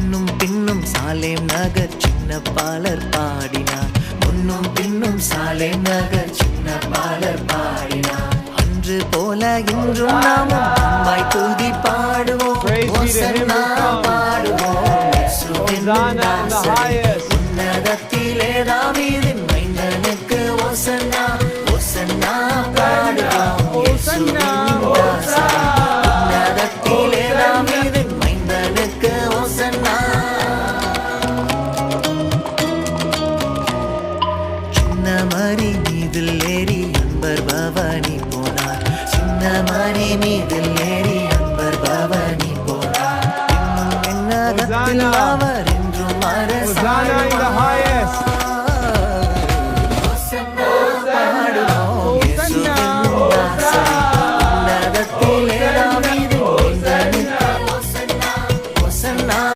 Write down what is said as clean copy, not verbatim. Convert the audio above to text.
முன்னும் பின்னும் சாலேம் நகர் சின்ன பாலர் பாடினார். முன்னும் பின்னும் சாலேம் நகர் சின்ன பாலர் பாடினார். அன்று போல இன்றும் நாமும் தம்மாய் துதி பாடுவோம். ஓசன்னா பாடுவோம். இயேசுவின் தாசரே, உன்னதத்திலே தாவீதின் மைந்தனுக்கு ஓசன்னா ஓசன்னா பாடுவோம். இயேசுவின் தாசரே, உன்னதத்திலே தாவீதின் மைந்தனுக்கு ஓசன்னா. சின்ன மரி மீதில் ஏறி அன்பர் பவனி போனார். சின்ன மரி மீதில் ஏறி அன்பர் பவனி போனார். இன்னும் என்னதத்தில் அவர் என்றும் அரசாழ்வார்.